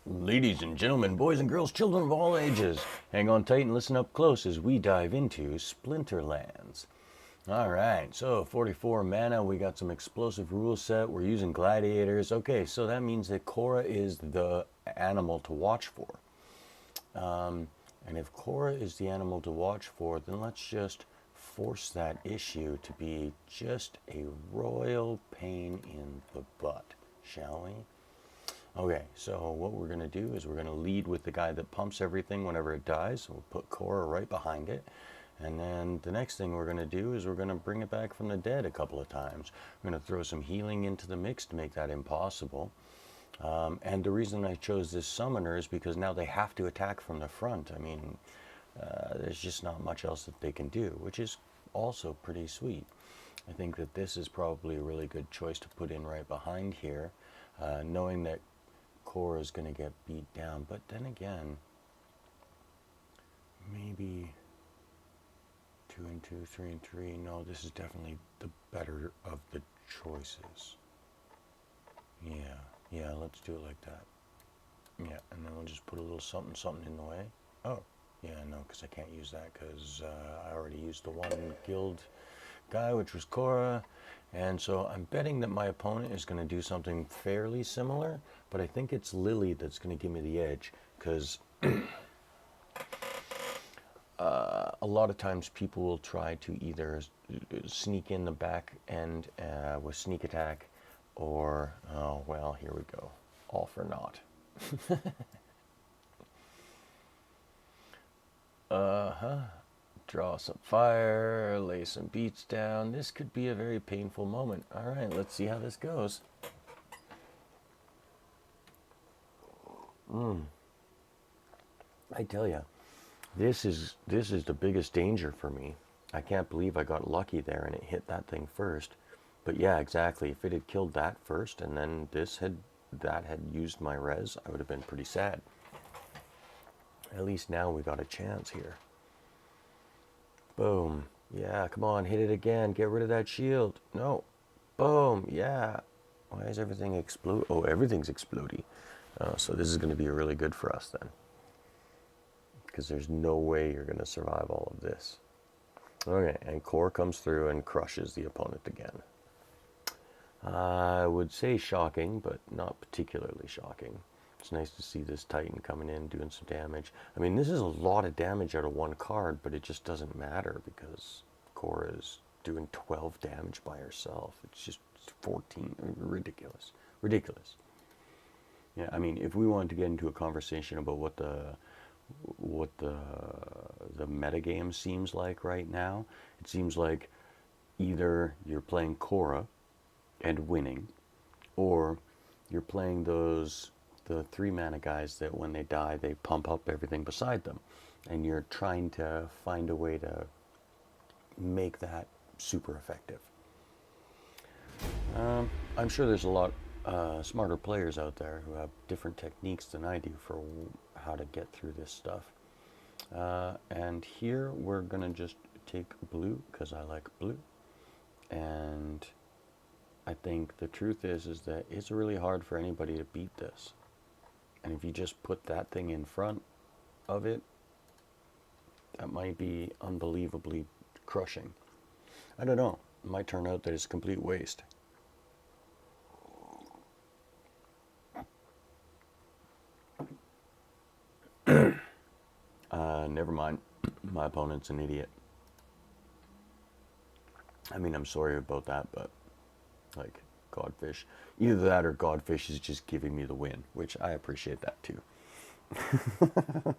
Ladies and gentlemen, boys and girls, children of all ages, hang on tight and listen up close as we dive into Splinterlands. Alright, so 44 mana, we got some explosive rule set, we're using gladiators. Okay, so that means that Korra is the animal to watch for. And if Korra is the animal to watch for, then let's just force that issue to be just a royal pain in the butt, shall we? Okay, so what we're going to do is we're going to lead with the guy that pumps everything whenever it dies. So we'll put Korra right behind it. And then the next thing we're going to do is we're going to bring it back from the dead a couple of times. We're going to throw some healing into the mix to make that impossible. And the reason I chose this summoner is because now they have to attack from the front. I mean, there's just not much else that they can do, which is also pretty sweet. I think that this is probably a really good choice to put in right behind here, knowing that Korra is going to get beat down. But then again, maybe 2 and 2, 3 and 3. No, this is definitely the better of the choices. Yeah, let's do it like that. Yeah, and then we'll just put a little something, something in the way. Oh, yeah, no, because I can't use that because I already used the one guild guy, which was Korra. And so I'm betting that my opponent is going to do something fairly similar, but I think it's Lily that's going to give me the edge, because a lot of times people will try to either sneak in the back end with sneak attack, or, oh, well, here we go, all for naught. Draw some fire, lay some beats down. This could be a very painful moment. All right, let's see how this goes. I tell you, this is the biggest danger for me. I can't believe I got lucky there and it hit that thing first. But yeah, exactly. If it had killed that first and then that had used my res, I would have been pretty sad. At least now we got a chance here. Boom. Yeah, come on, hit it again. Get rid of that shield. No. Boom. Yeah. Why is everything explode? Oh, everything's exploding. So this is going to be really good for us then, because there's no way you're going to survive all of this. Okay, and Korra comes through and crushes the opponent again. I would say shocking, but not particularly shocking. It's nice to see this Titan coming in, doing some damage. I mean, this is a lot of damage out of one card, but it just doesn't matter because Korra is doing 12 damage by herself. It's just 14. Ridiculous. Ridiculous. Yeah, I mean, if we wanted to get into a conversation about what the metagame seems like right now, it seems like either you're playing Korra and winning, or you're playing the 3 mana guys that when they die they pump up everything beside them, and you're trying to find a way to make that super effective. I'm sure there's a lot smarter players out there who have different techniques than I do for how to get through this stuff. And here we're gonna just take blue because I like blue. And I think the truth is that it's really hard for anybody to beat this. And if you just put that thing in front of it, that might be unbelievably crushing. I don't know. It might turn out that it's a complete waste. Never mind. My opponent's an idiot. I mean, I'm sorry about that, but like, Godfish. Either that or Godfish is just giving me the win, which I appreciate that too.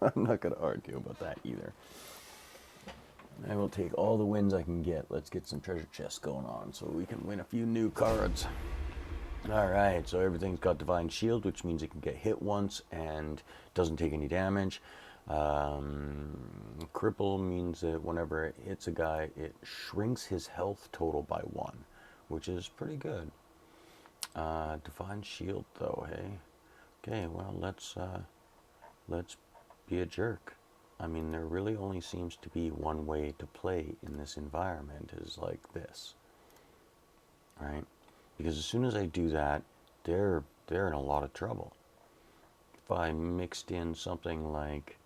I'm not going to argue about that either. I will take all the wins I can get. Let's get some treasure chests going on so we can win a few new cards. Alright, so everything's got Divine Shield, which means it can get hit once and doesn't take any damage. Cripple means that whenever it hits a guy, it shrinks his health total by 1, which is pretty good. Divine Shield, though, hey? Okay, well, let's be a jerk. I mean, there really only seems to be one way to play in this environment, is like this, right? Because as soon as I do that, they're in a lot of trouble. if I mixed in something like,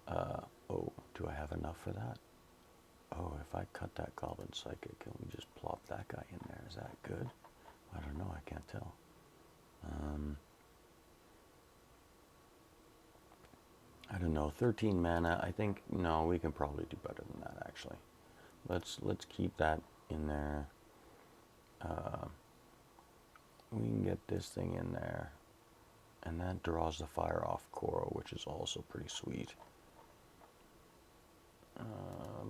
oh, do I have enough for that? Oh, if I cut that Goblin Psychic, can we just plop that guy in there? Is that good? I don't know, I can't tell. I don't know, 13 mana, I think, no, we can probably do better than that, actually. Let's keep that in there. We can get this thing in there. And that draws the fire off Koro, which is also pretty sweet.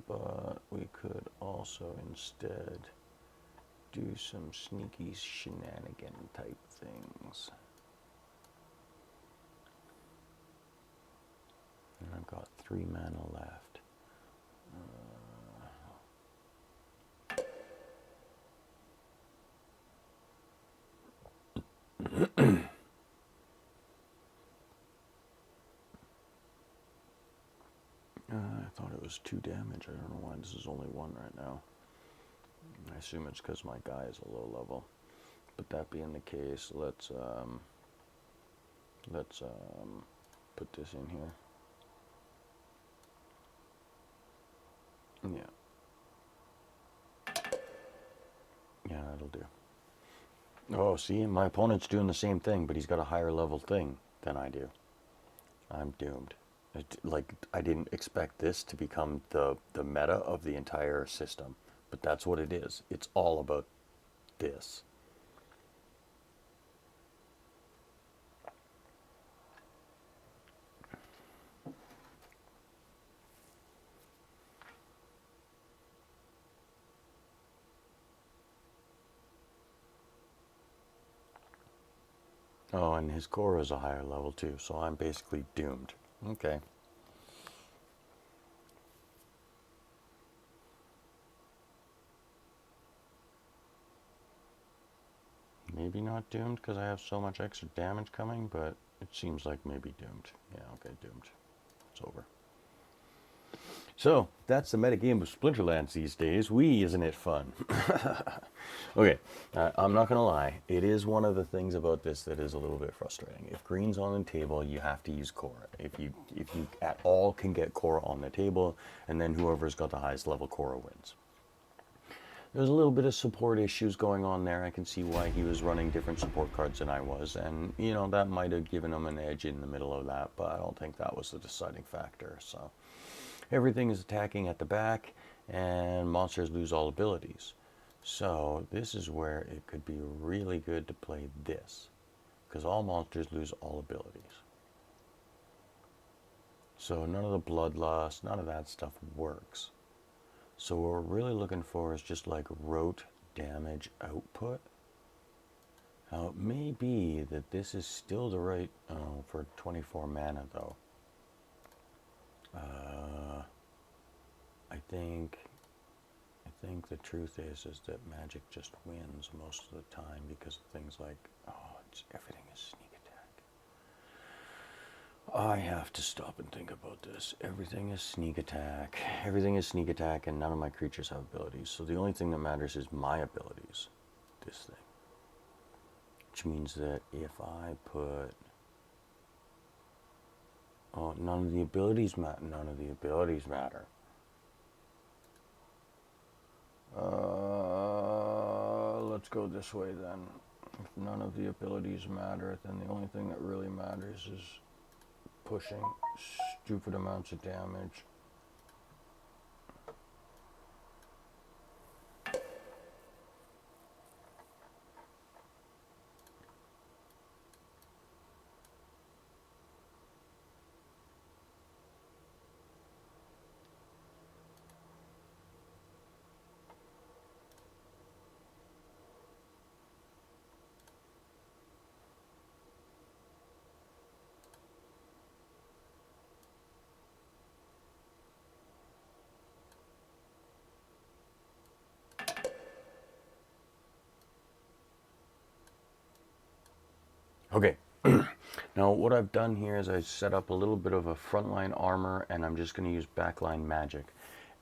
But we could also instead do some sneaky shenanigan type things. And I've got 3 mana left. I thought it was 2 damage. I don't know why this is only 1 right now. I assume it's because my guy is a low level. But that being the case, let's put this in here. Yeah. Yeah, that'll do. Oh, see, my opponent's doing the same thing, but he's got a higher level thing than I do. I'm doomed. Like, I didn't expect this to become the meta of the entire system, but that's what it is. It's all about this. Oh, and his core is a higher level too, so I'm basically doomed. Okay. Maybe not doomed because I have so much extra damage coming, but it seems like maybe doomed. Yeah, okay, doomed. It's over. So, that's the metagame of Splinterlands these days. Isn't it fun? Okay, I'm not going to lie. It is one of the things about this that is a little bit frustrating. If green's on the table, you have to use core. If you at all can get core on the table, and then whoever's got the highest level core wins. There's a little bit of support issues going on there. I can see why he was running different support cards than I was, and you know that might have given him an edge in the middle of that, but I don't think that was the deciding factor. So everything is attacking at the back, and monsters lose all abilities. So this is where it could be really good to play this, because all monsters lose all abilities. So none of the bloodlust, none of that stuff works. So what we're really looking for is just like rote damage output. Now it may be that this is still the right, for 24 mana though. I think the truth is that magic just wins most of the time because of things like, everything is sneak attack. I have to stop and think about this. Everything is sneak attack. Everything is sneak attack, and none of my creatures have abilities. So the only thing that matters is my abilities. This thing. Which means that if I put... Oh, none of the abilities matter. None of the abilities matter. Let's go this way then. If none of the abilities matter, then the only thing that really matters is pushing stupid amounts of damage. Okay, now what I've done here is I set up a little bit of a frontline armor, and I'm just going to use backline magic.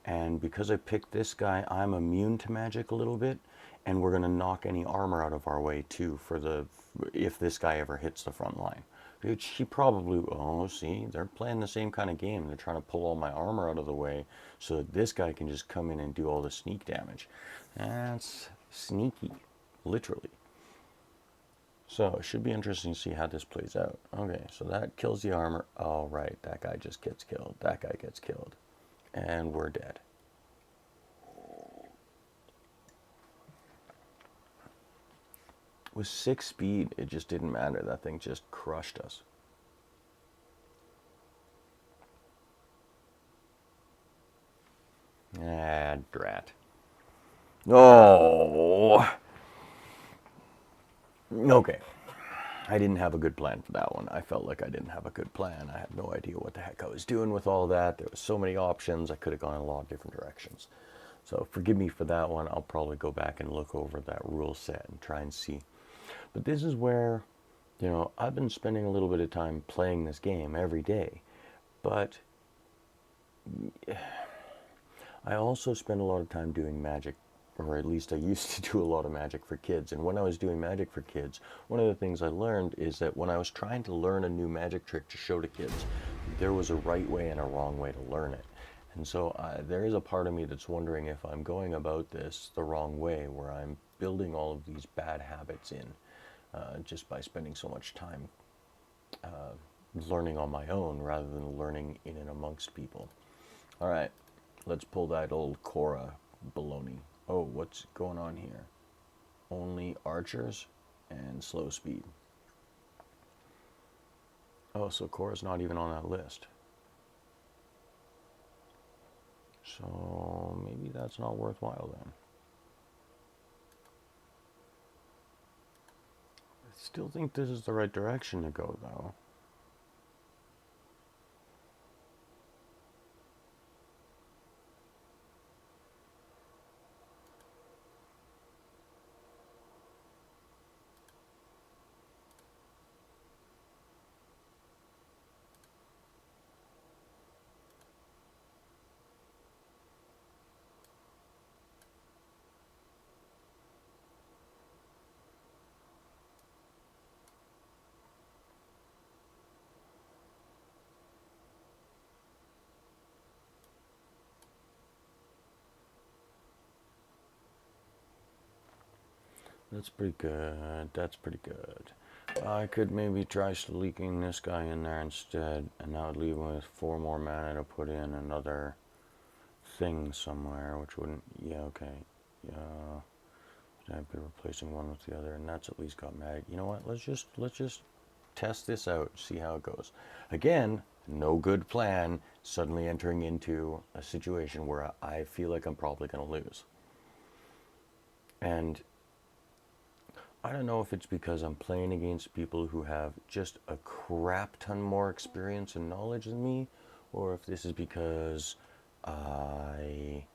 And because I picked this guy, I'm immune to magic a little bit, and we're going to knock any armor out of our way too for if this guy ever hits the front line. Dude, she probably, oh, see, they're playing the same kind of game. They're trying to pull all my armor out of the way so that this guy can just come in and do all the sneak damage. That's sneaky, literally. So it should be interesting to see how this plays out. Okay, so that kills the armor. All right, that guy just gets killed. That guy gets killed. And we're dead. With 6 speed, it just didn't matter. That thing just crushed us. Ah, drat. Oh. Okay. I didn't have a good plan for that one. I felt like I didn't have a good plan. I had no idea what the heck I was doing with all that. There were so many options. I could have gone in a lot of different directions. So forgive me for that one. I'll probably go back and look over that rule set and try and see. But this is where, I've been spending a little bit of time playing this game every day. But I also spend a lot of time doing magic, or at least I used to do a lot of magic for kids. And when I was doing magic for kids, one of the things I learned is that when I was trying to learn a new magic trick to show to kids, there was a right way and a wrong way to learn it. And so there is a part of me that's wondering if I'm going about this the wrong way, where I'm building all of these bad habits in just by spending so much time learning on my own rather than learning in and amongst people. All right, let's pull that old Cora baloney. Oh, what's going on here? Only archers and slow speed. Oh, so Cora's not even on that list. So maybe that's not worthwhile then. I still think this is the right direction to go, though. That's pretty good. That's pretty good. I could maybe try leaking this guy in there instead, and that would leave me with 4 more mana to put in another thing somewhere, which wouldn't. Yeah, okay. Yeah, I'd be replacing one with the other, and that's at least got magic. You know what? Let's just test this out, see how it goes. Again, no good plan. Suddenly entering into a situation where I feel like I'm probably going to lose, and I don't know if it's because I'm playing against people who have just a crap ton more experience and knowledge than me, or if this is because I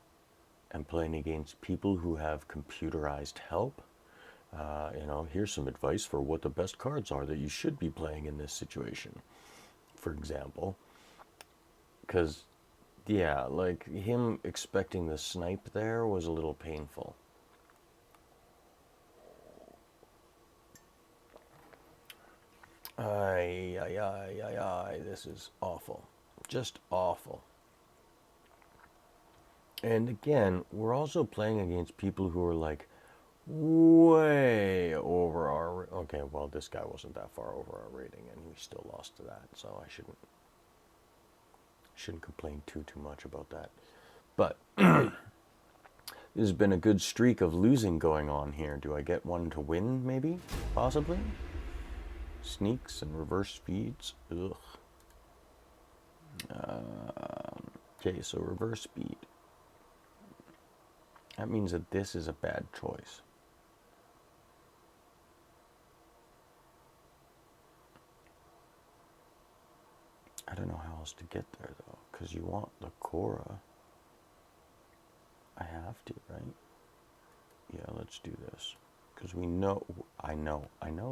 am playing against people who have computerized help. Here's some advice for what the best cards are that you should be playing in this situation, for example. Because, yeah, like him expecting the snipe there was a little painful. Ay, ay, ay, ay, ay, this is awful. Just awful. And again, we're also playing against people who are like way over our. Okay, well, this guy wasn't that far over our rating, and we still lost to that, so I shouldn't complain too much about that. But there's been a good streak of losing going on here. Do I get one to win, maybe? Possibly? Sneaks and reverse speeds. Ugh. Okay, so reverse speed. That means that this is a bad choice. I don't know how else to get there, though, because you want the Cora. I have to, right? Yeah, let's do this. Because I know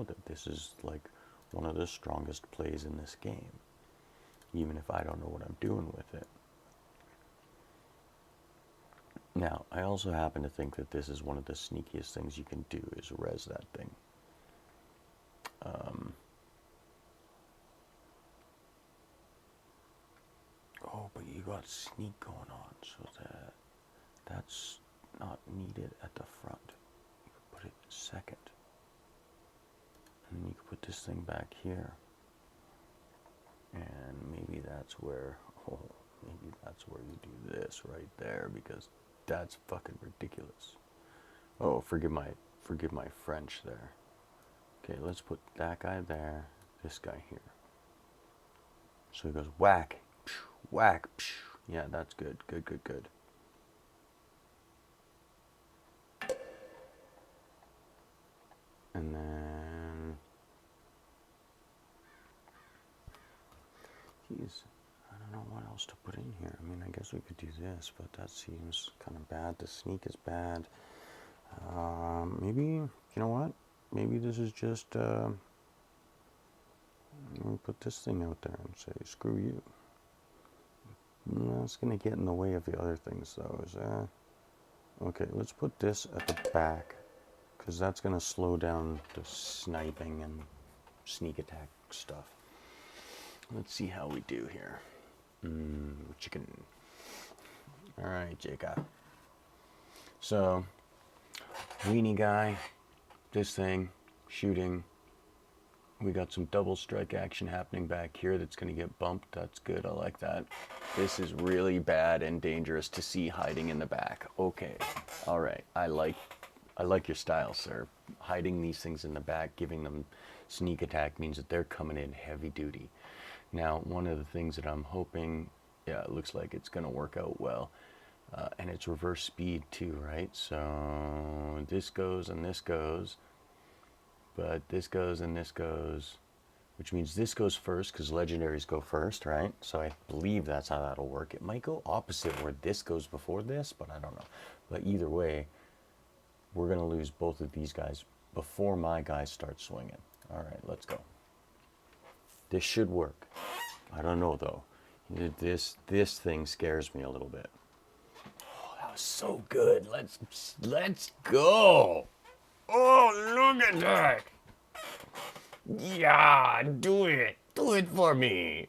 that this is like one of the strongest plays in this game, even if I don't know what I'm doing with it. Now, I also happen to think that this is one of the sneakiest things you can do is res that thing. got sneak going on, so that's not needed at the front. You can put it second. And then you can put this thing back here. And maybe that's where, oh, maybe that's where you do this right there, because that's fucking ridiculous. Oh, forgive my French there. Okay, let's put that guy there, this guy here. So he goes whack, whack. Yeah, that's good, good, good, good. And then, geez, I don't know what else to put in here. I mean, I guess we could do this, but that seems kind of bad. The sneak is bad. Maybe, you know what? Maybe this is just, let me put this thing out there and say, screw you. That's going to get in the way of the other things, though. Okay, let's put this at the back, because that's going to slow down the sniping and sneak attack stuff. Let's see how we do here. Chicken. All right, Jacob. So, weenie guy, this thing, shooting. We got some double strike action happening back here that's going to get bumped. That's good. I like that. This is really bad and dangerous to see hiding in the back. Okay. All right. I like your style, sir. Hiding these things in the back, giving them sneak attack means that they're coming in heavy duty. Now, one of the things that I'm hoping, yeah, it looks like it's going to work out well. And it's reverse speed too, right? So this goes and this goes. But this goes and this goes, which means this goes first because legendaries go first, right? So I believe that's how that'll work. It might go opposite where this goes before this, but I don't know. But either way, we're going to lose both of these guys before my guys start swinging. All right, let's go. This should work. I don't know, though. This thing scares me a little bit. Oh, that was so good. Let's go. Oh, look at that! Yeah, do it! Do it for me!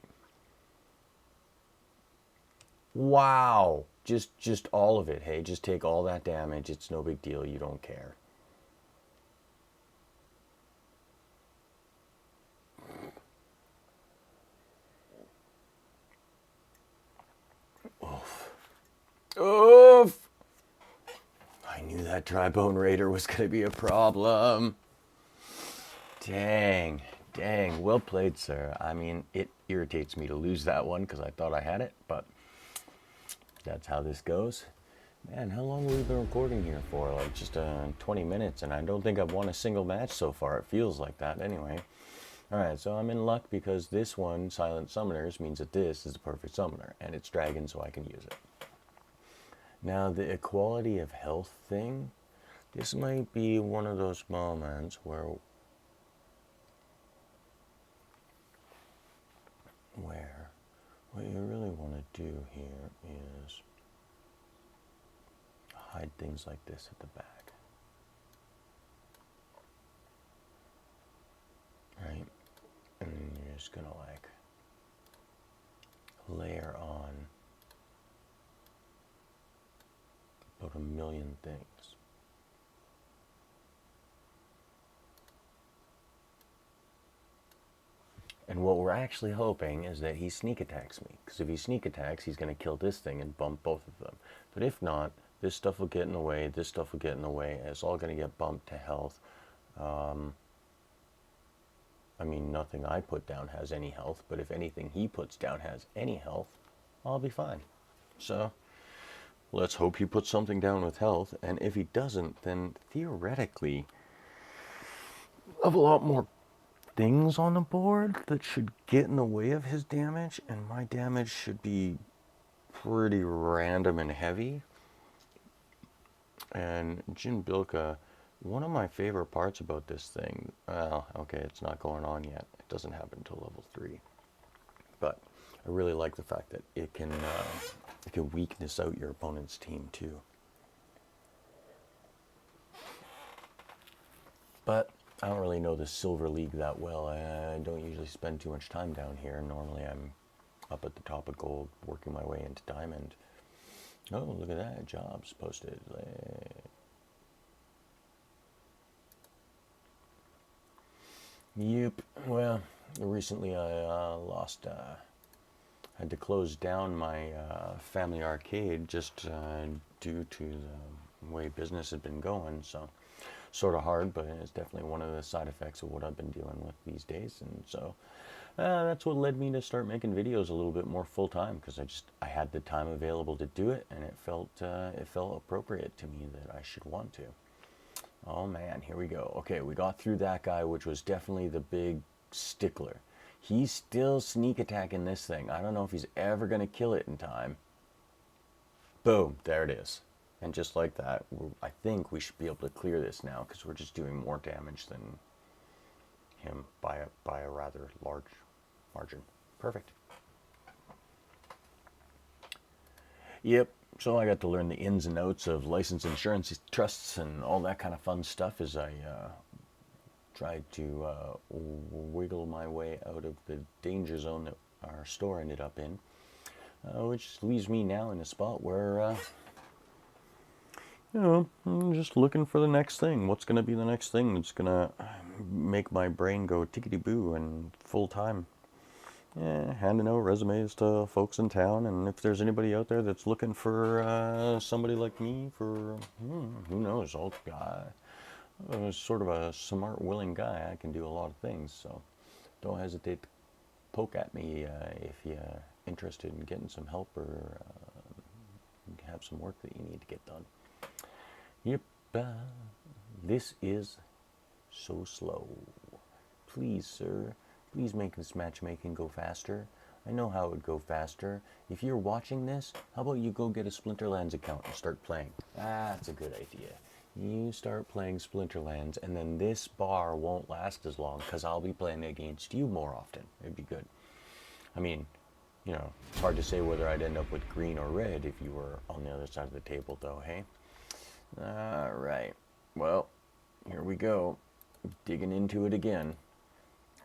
Wow! Just all of it, hey? Just take all that damage. It's no big deal. You don't care. Oof. Oof! I knew that Tri-Bone Raider was going to be a problem. Dang, well played, sir. I mean, it irritates me to lose that one because I thought I had it, but that's how this goes. Man, how long have we been recording here for? Like just 20 minutes, and I don't think I've won a single match so far. It feels like that anyway. Alright, so I'm in luck because this one, Silent Summoners, means that this is the perfect summoner, and it's dragon, so I can use it. Now, the equality of health thing, this might be one of those moments where what you really want to do here is hide things like this at the back. Right? And then you're just going to like layer on about a million things. And what we're actually hoping is that he sneak attacks me. Because if he sneak attacks, he's going to kill this thing and bump both of them. But if not, this stuff will get in the way, this stuff will get in the way, and it's all going to get bumped to health. I mean, nothing I put down has any health, but if anything he puts down has any health, I'll be fine. So, let's hope he puts something down with health, and if he doesn't, then theoretically, I have a lot more things on the board that should get in the way of his damage, and my damage should be pretty random and heavy. And Jin Bilka, one of my favorite parts about this thing, well, okay, it's not going on yet. It doesn't happen until level 3. But I really like the fact that it can weakness out your opponent's team too. But I don't really know the Silver League that well. I don't usually spend too much time down here. Normally I'm up at the top of gold, working my way into diamond. Oh, look at that, jobs posted. Yep. Well, recently I had to close down my family arcade just due to the way business had been going. So, sort of hard, but it's definitely one of the side effects of what I've been dealing with these days. And so that's what led me to start making videos a little bit more full time, because I had the time available to do it, and it felt appropriate to me that I should want to. Oh man, here we go. Okay, we got through that guy, which was definitely the big stickler. He's still sneak attacking this thing. I don't know if he's ever going to kill it in time. Boom, there it is. And just like that, I think we should be able to clear this now, because we're just doing more damage than him by a rather large margin. Perfect. Yep. So I got to learn the ins and outs of license insurance trusts and all that kind of fun stuff as I tried to wiggle my way out of the danger zone that our store ended up in, which leaves me now in a spot where, I'm just looking for the next thing. What's going to be the next thing that's going to make my brain go tickety-boo and full time? Handing out resumes to folks in town, and if there's anybody out there that's looking for somebody like me for, who knows, I'm sort of a smart, willing guy. I can do a lot of things, so don't hesitate to poke at me if you're interested in getting some help or have some work that you need to get done. Yep, this is so slow. Please, sir. Please make this matchmaking go faster. I know how it would go faster. If you're watching this, how about you go get a Splinterlands account and start playing? That's a good idea. You start playing Splinterlands, and then this bar won't last as long, because I'll be playing against you more often. It'd be good. I mean, it's hard to say whether I'd end up with green or red if you were on the other side of the table, though, hey? All right. Well, here we go. Digging into it again.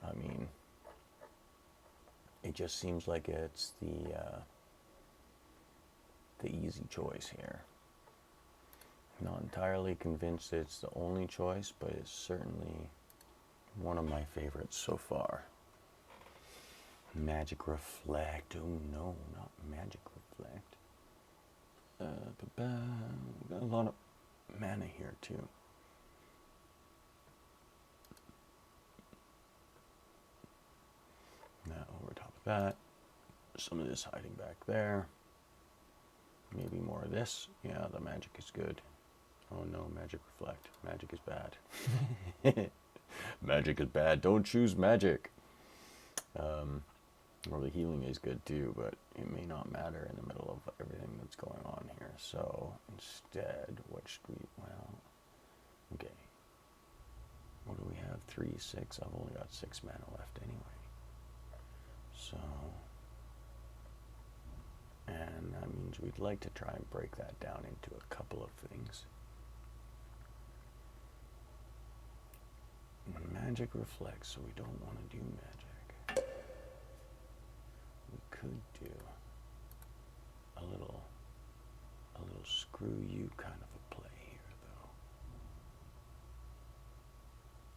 I mean, it just seems like it's the easy choice here. Not entirely convinced it's the only choice, but it's certainly one of my favorites so far. Magic Reflect. Oh no, not Magic Reflect. Got a lot of mana here too. Now over top of that, some of this hiding back there. Maybe more of this. Yeah, the magic is good. Oh no, Magic Reflect. Magic is bad. Magic is bad. Don't choose magic. Well, the healing is good too, but it may not matter in the middle of everything that's going on here. So instead, what should we, okay. What do we have? 3, 6. I've only got 6 mana left anyway. So, and that means we'd like to try and break that down into a couple of things. Magic reflects, so we don't want to do magic. We could do a little screw you kind of a play here,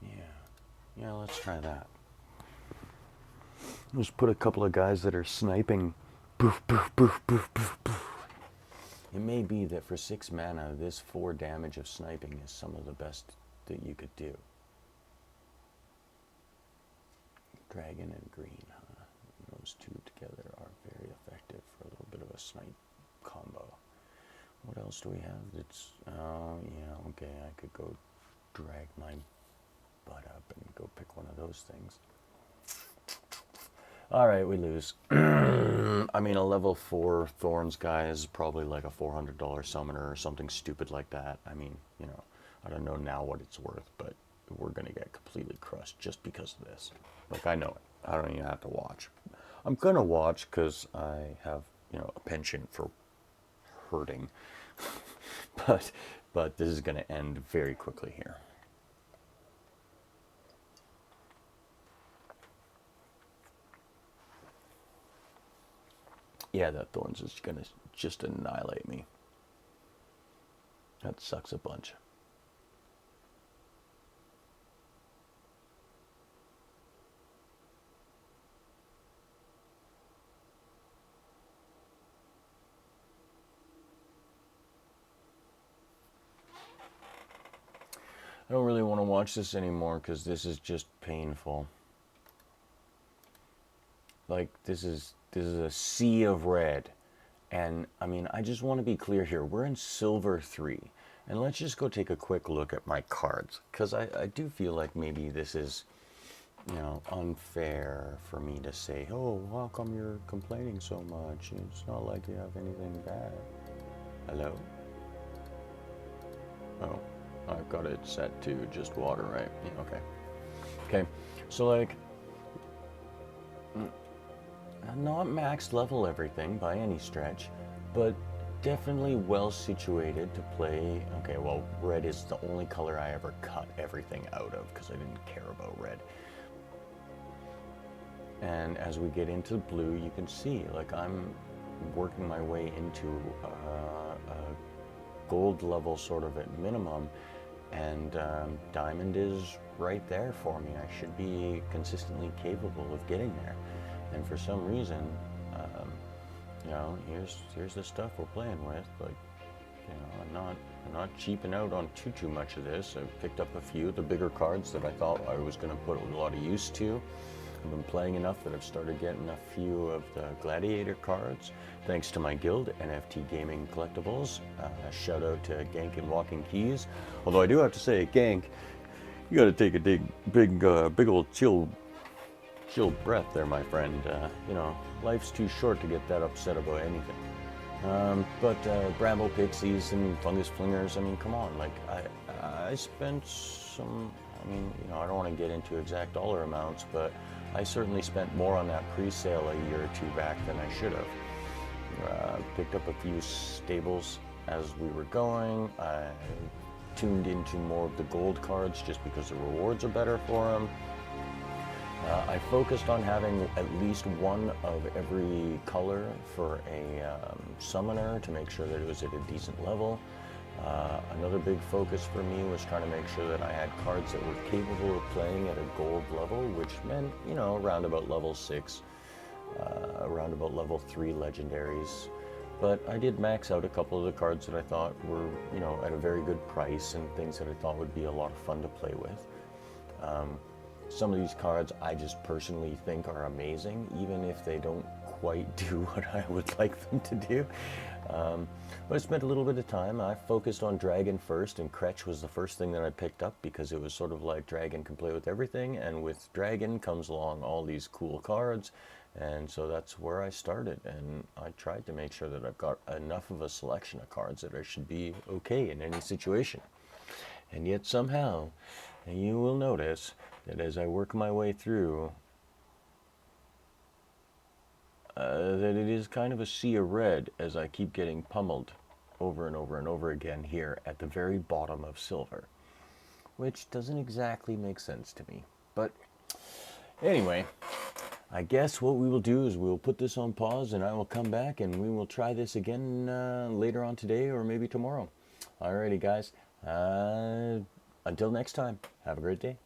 though. Yeah, let's try that. Just put a couple of guys that are sniping. Boof, boof, boof, boof, boof, boof. It may be that for 6 mana, this 4 damage of sniping is some of the best that you could do. Dragon and green, huh? Those two together are very effective for a little bit of a snipe combo. What else do we have that's, oh yeah, okay, I could go drag my butt up and go pick one of those things. Alright, we lose. I mean, a level 4 Thorns guy is probably like a $400 summoner or something stupid like that. I mean, I don't know now what it's worth, but we're going to get completely crushed just because of this. Like, I know it. I don't even have to watch. I'm going to watch because I have, a penchant for hurting. but this is going to end very quickly here. Yeah, that thorns is gonna just annihilate me. That sucks a bunch. I don't really want to watch this anymore because this is just painful. Like this is a sea of red. And I mean, I just want to be clear here. We're in silver 3. And let's just go take a quick look at my cards, because I do feel like maybe this is, unfair for me to say, oh, how come you're complaining so much? It's not like you have anything bad. Hello? Oh, I've got it set to just water, right? Yeah, okay. Okay, so like, not max level everything by any stretch, but definitely well situated to play. Okay, well, red is the only color I ever cut everything out of because I didn't care about red. And as we get into blue, you can see, like, I'm working my way into a gold level sort of at minimum, and diamond is right there for me. I should be consistently capable of getting there. And for some reason, here's the stuff we're playing with. Like, I'm not cheaping out on too much of this. I've picked up a few of the bigger cards that I thought I was going to put a lot of use to. I've been playing enough that I've started getting a few of the Gladiator cards, thanks to my guild, NFT Gaming Collectibles. Shout out to Gank and Walking Keys. Although I do have to say, Gank, you got to take a big old chill breath there, my friend. Life's too short to get that upset about anything. But Bramble Pixies and Fungus Flingers, I mean, come on. Like, I spent some, I don't want to get into exact dollar amounts, but I certainly spent more on that pre-sale a year or two back than I should have. Picked up a few stables as we were going. I tuned into more of the gold cards just because the rewards are better for them. I focused on having at least one of every color for a summoner to make sure that it was at a decent level. Another big focus for me was trying to make sure that I had cards that were capable of playing at a gold level, which meant, around about level 6, around about level 3 legendaries. But I did max out a couple of the cards that I thought were, at a very good price and things that I thought would be a lot of fun to play with. Some of these cards I just personally think are amazing, even if they don't quite do what I would like them to do. But I spent a little bit of time. I focused on Dragon first, and Kretch was the first thing that I picked up because it was sort of like Dragon can play with everything, and with Dragon comes along all these cool cards, and so that's where I started. And I tried to make sure that I've got enough of a selection of cards that I should be okay in any situation. And yet somehow, and you will notice that as I work my way through, that it is kind of a sea of red as I keep getting pummeled over and over and over again here at the very bottom of silver, which doesn't exactly make sense to me. But anyway, I guess what we will do is we'll put this on pause, and I will come back and we will try this again later on today or maybe tomorrow. Alrighty, guys. Until next time, have a great day.